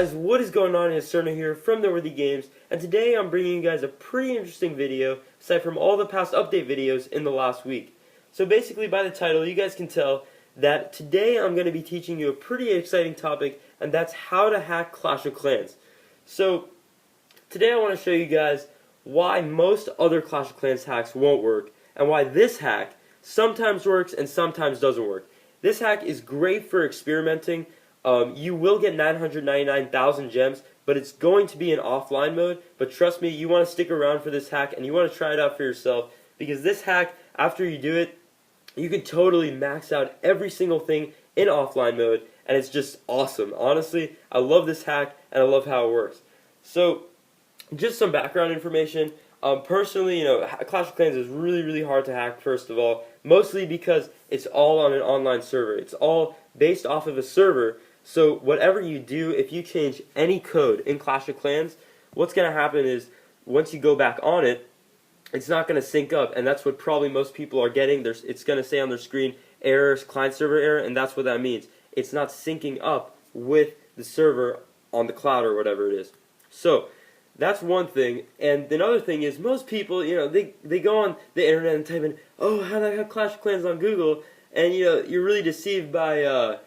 guys, what is going on? It's Cerna here from Noteworthy Games, and today I'm bringing you guys a pretty interesting video aside from all the past update videos in the last week. So basically by the title you guys can tell that today I'm going to be teaching you a pretty exciting topic, and that's how to hack Clash of Clans. So today I want to show you guys why most other Clash of Clans hacks won't work, and why this hack sometimes works and sometimes doesn't work. This hack is great for experimenting. You will get 999,000 gems, but it's going to be in offline mode. But trust me, you want to stick around for this hack and you want to try it out for yourself, because this hack, after you do it, you can totally max out every single thing in offline mode, and it's just awesome. Honestly, I love this hack and I love how it works. So, just some background information. Personally, Clash of Clans is really hard to hack, first of all, mostly because it's all on an online server. It's all based off of a server. So whatever you do, if you change any code in Clash of Clans, what's going to happen is once you go back on it, it's not going to sync up, and that's what probably most people are getting. It's going to say on their screen, errors, client server error, and that's what that means. It's not syncing up with the server on the cloud or whatever it is. So that's one thing. And another thing is most people, they go on the internet and type in, oh, how do I have Clash of Clans on Google? And you're really deceived by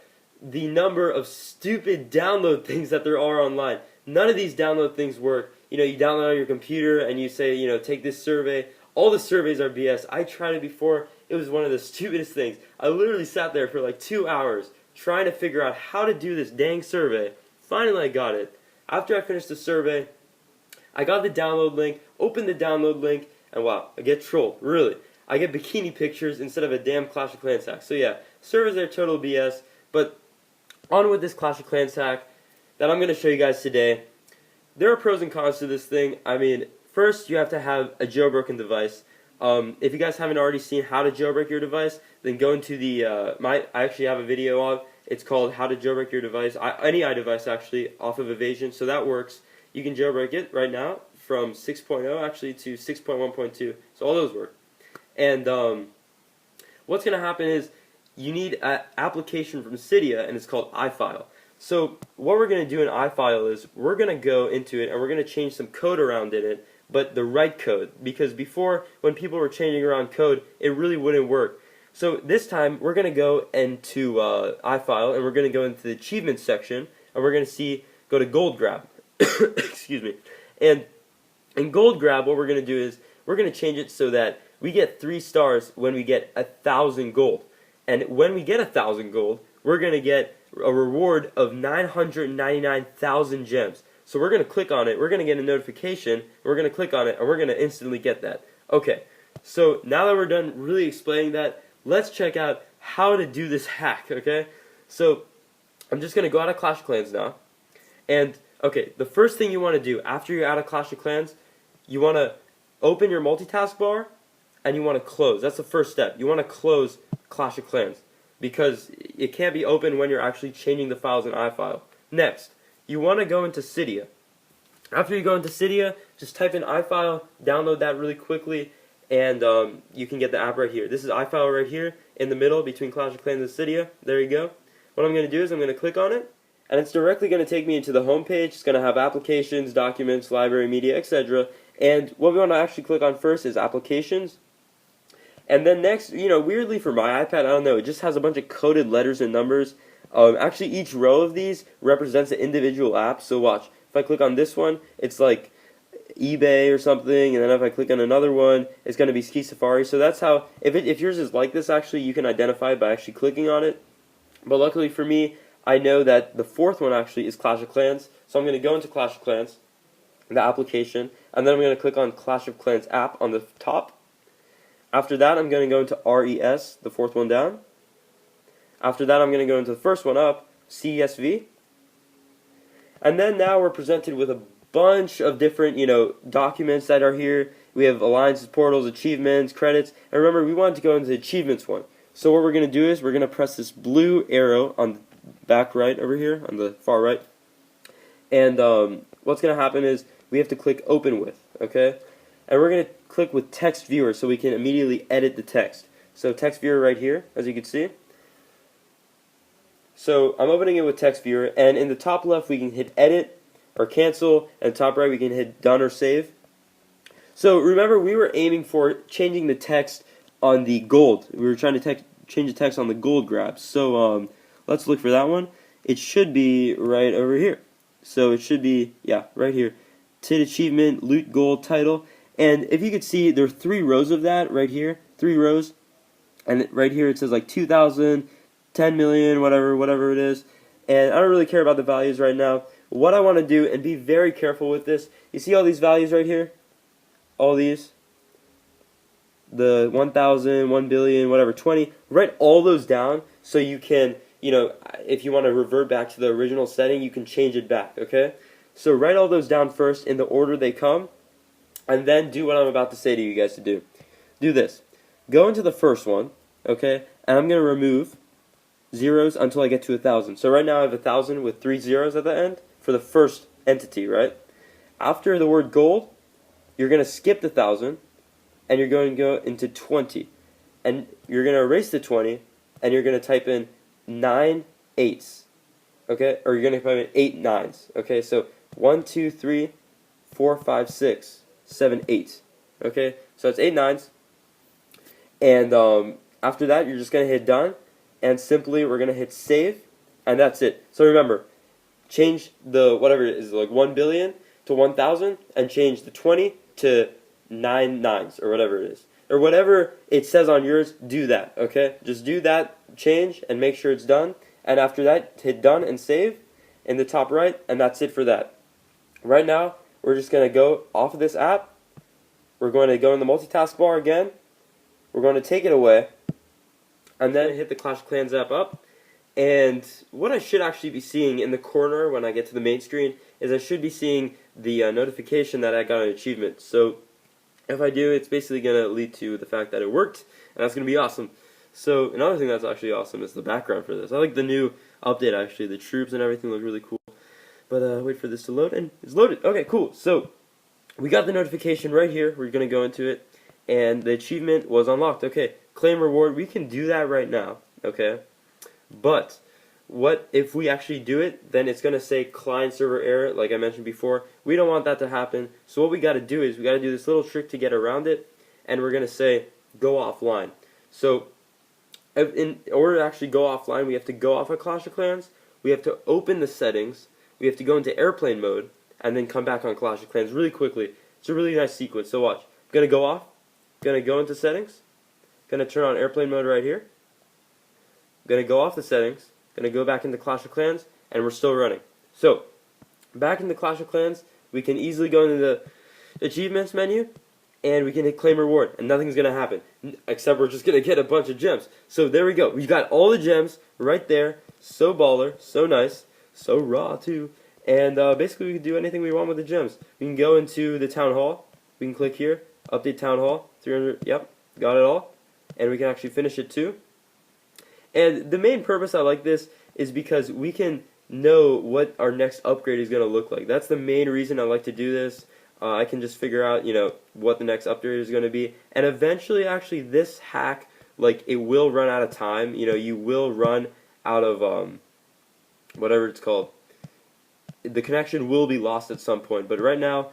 the number of stupid download things that there are online. None of these download things work. You download on your computer and you say, take this survey. All the surveys are BS. I tried it before. It was one of the stupidest things. I literally sat there for like 2 hours trying to figure out how to do this dang survey. Finally I got it. After I finished the survey, I got the download link, opened the download link, and wow, I get trolled, really. I get bikini pictures instead of a damn Clash of Clans hack. So yeah, servers are total BS, but on with this Clash of Clans hack that I'm going to show you guys today. There are pros and cons to this thing. I mean, first you have to have a jailbroken device. If you guys haven't already seen how to jailbreak your device, then go into the, I actually have a video of, it's called How to Jailbreak Your Device, any iDevice actually, off of Evasion, so that works. You can jailbreak it right now from 6.0 actually to 6.1.2, so all those work. And what's going to happen is you need an application from Cydia, and it's called iFile. So what we're going to do in iFile is we're going to go into it and we're going to change some code around in it, but the right code, because before when people were changing around code, it really wouldn't work. So this time we're going to go into iFile and we're going to go into the achievements section, and we're going to go to Gold Grab. Excuse me. And in Gold Grab, what we're going to do is we're going to change it so that we get 3 stars when we get 1,000 gold. And when we get 1,000 gold, we're going to get a reward of 999,000 gems. So we're going to click on it, we're going to get a notification, we're going to click on it, and we're going to instantly get that. Okay, so now that we're done really explaining that, let's check out how to do this hack, okay? So I'm just going to go out of Clash of Clans now. And, okay, the first thing you want to do after you're out of Clash of Clans, you want to open your multitask bar, and you want to close. That's the first step. You want to close Clash of Clans, because it can't be open when you're actually changing the files in iFile. Next, you want to go into Cydia. After you go into Cydia, just type in iFile, download that really quickly, and you can get the app right here. This is iFile right here in the middle between Clash of Clans and Cydia. There you go. What I'm going to do is I'm going to click on it, and it's directly going to take me into the home page. It's going to have applications, documents, library, media, etc. And what we want to actually click on first is applications. And then next, weirdly for my iPad, I don't know, it just has a bunch of coded letters and numbers. Actually, each row of these represents an individual app. So watch, if I click on this one, it's like eBay or something, and then if I click on another one, it's going to be Ski Safari. So that's how, if yours is like this, actually, you can identify it by actually clicking on it. But luckily for me, I know that the fourth one actually is Clash of Clans. So I'm going to go into Clash of Clans, the application, and then I'm going to click on Clash of Clans app on the top. After that, I'm going to go into RES, the fourth one down. After that, I'm going to go into the first one up, CSV. And then now we're presented with a bunch of different, documents that are here. We have alliances, portals, achievements, credits. And remember, we wanted to go into the achievements one. So what we're going to do is we're going to press this blue arrow on the back right over here, on the far right. And what's going to happen is we have to click open with, okay? And we're going to click with text viewer so we can immediately edit the text. So text viewer right here, as you can see. So I'm opening it with Text Viewer, and in the top left we can hit Edit or Cancel, and top right we can hit Done or Save. So remember, we were aiming for changing the text on the gold. We were trying to change the text on the gold grabs. So let's look for that one. It should be right over here. So it should be, yeah, right here. TIT Achievement, Loot Gold title. And if you could see, there are 3 rows of that right here. 3 rows. And right here it says like 2,000, 10 million, whatever it is. And I don't really care about the values right now. What I want to do, and be very careful with this, you see all these values right here? All these? The 1,000, 1 billion, whatever, 20. Write all those down so you can, if you want to revert back to the original setting, you can change it back, okay? So write all those down first in the order they come, and then do what I'm about to say to you guys to do. Do this. Go into the first one, okay, and I'm going to remove zeros until I get to 1,000. So right now I have 1,000 with 3 zeros at the end for the first entity, right? After the word gold, you're going to skip the 1,000, and you're going to go into 20. And you're going to erase the 20, and you're going to type in 9 eights, okay? Or you're going to type in 8 nines, okay? So 1, 2, 3, 4, 5, 6, 7, 8, okay? So it's 8 nines. And after that, you're just going to hit done, and simply we're going to hit save, and that's it. So remember, change the whatever it is, like 1 billion to 1,000, and change the 20 to 9 nines, or whatever it is. Or whatever it says on yours, do that, okay? Just do that change and make sure it's done. And after that, hit done and save in the top right, and that's it for that. Right now, we're just going to go off of this app. We're going to go in the multitask bar again. We're going to take it away, and then hit the Clash of Clans app up. And what I should actually be seeing in the corner when I get to the main screen is I should be seeing the notification that I got an achievement. So if I do, it's basically going to lead to the fact that it worked, and that's going to be awesome. So another thing that's actually awesome is the background for this. I like the new update, actually. The troops and everything look really cool. But wait for this to load, and it's loaded. Okay, cool. So we got the notification right here. We're going to go into it, and the achievement was unlocked. Okay, claim reward. We can do that right now, okay? But what if we actually do it, then it's going to say client server error, like I mentioned before. We don't want that to happen. So what we got to do is we got to do this little trick to get around it, and we're going to say go offline. So in order to actually go offline, we have to go off of Clash of Clans, we have to open the settings, we have to go into airplane mode, and then come back on Clash of Clans really quickly. It's a really nice sequence, so watch. I'm going to go off, going to go into settings, going to turn on airplane mode right here, going to go off the settings, going to go back into Clash of Clans, and we're still running. So, back into Clash of Clans, we can easily go into the achievements menu, and we can hit claim reward, and nothing's going to happen, except we're just going to get a bunch of gems. So there we go. We got all the gems right there. So baller, so nice, so raw too. And basically we can do anything we want with the gems. We can go into the town hall. We can click here, update town hall, 300, yep, got it all. And we can actually finish it too. And the main purpose I like this is because we can know what our next upgrade is going to look like. That's the main reason I like to do this. I can just figure out, what the next upgrade is going to be. And eventually, actually, this hack, it will run out of time. You will run out of, whatever it's called. The connection will be lost at some point. But right now,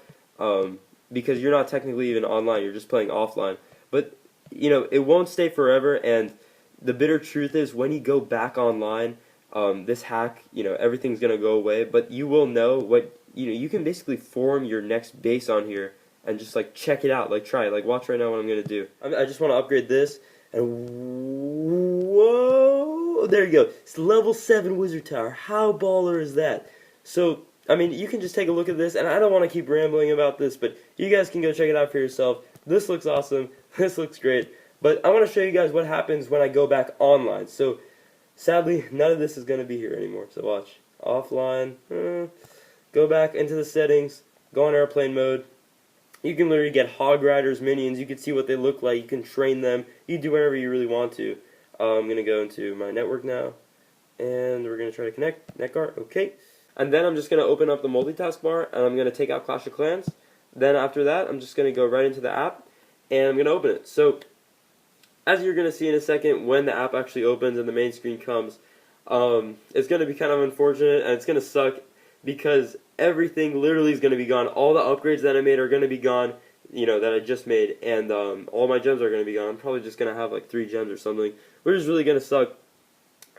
because you're not technically even online, you're just playing offline. But, it won't stay forever, and the bitter truth is when you go back online, this hack, everything's going to go away, but you will know what, you can basically form your next base on here and just, check it out, try it, watch right now what I'm going to do. I just want to upgrade this, and whoa, there you go. It's level 7 Wizard Tower. How baller is that? So, you can just take a look at this, and I don't want to keep rambling about this, but you guys can go check it out for yourself. This looks awesome. This looks great. But I want to show you guys what happens when I go back online. So, sadly, none of this is going to be here anymore. So watch. Offline. Go back into the settings. Go on airplane mode. You can literally get Hog Riders minions. You can see what they look like. You can train them. You can do whatever you really want to. I'm going to go into my network now. And we're going to try to connect. Netcart. Okay. And then I'm just going to open up the multitask bar. And I'm going to take out Clash of Clans. Then after that, I'm just going to go right into the app. And I'm going to open it. So, as you're going to see in a second, when the app actually opens and the main screen comes, It's going to be kind of unfortunate, and it's going to suck because everything literally is going to be gone. All the upgrades that I made are going to be gone, that I just made, and all my gems are going to be gone. I'm probably just going to have like 3 gems or something, which is really going to suck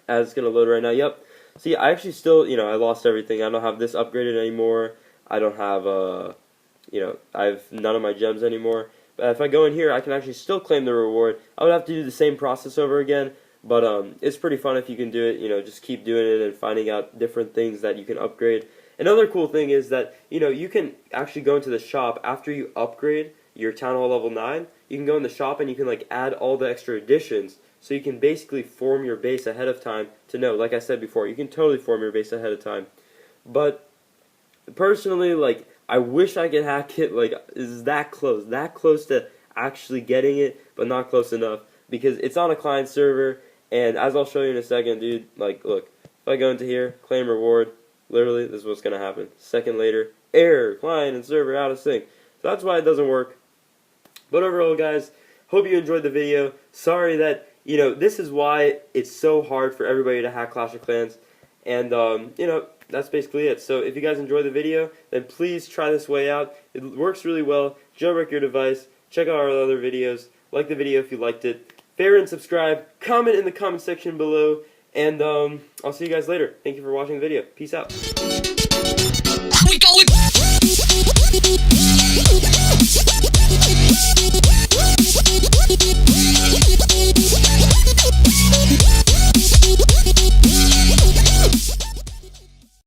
as it's going to load right now. Yep. See, I actually still, I lost everything. I don't have this upgraded anymore. I don't have, I have none of my gems anymore. But if I go in here, I can actually still claim the reward. I would have to do the same process over again, but it's pretty fun if you can do it. Just keep doing it and finding out different things that you can upgrade. Another cool thing is that, you can actually go into the shop after you upgrade your Town Hall level 9. You can go in the shop and you can add all the extra additions. So you can basically form your base ahead of time to know, like I said before, you can totally form your base ahead of time. But personally, I wish I could hack it, is that close to actually getting it, but not close enough, because it's on a client server, and as I'll show you in a second, dude, look, if I go into here, claim reward, literally, this is what's going to happen. Second later, error, client and server out of sync. So that's why it doesn't work. But overall, guys, hope you enjoyed the video. Sorry that, this is why it's so hard for everybody to hack Clash of Clans, and, that's basically it. So if you guys enjoyed the video, then please try this way out. It works really well. Jailbreak your device. Check out our other videos. Like the video if you liked it. Favorite and subscribe. Comment in the comment section below. And I'll see you guys later. Thank you for watching the video. Peace out.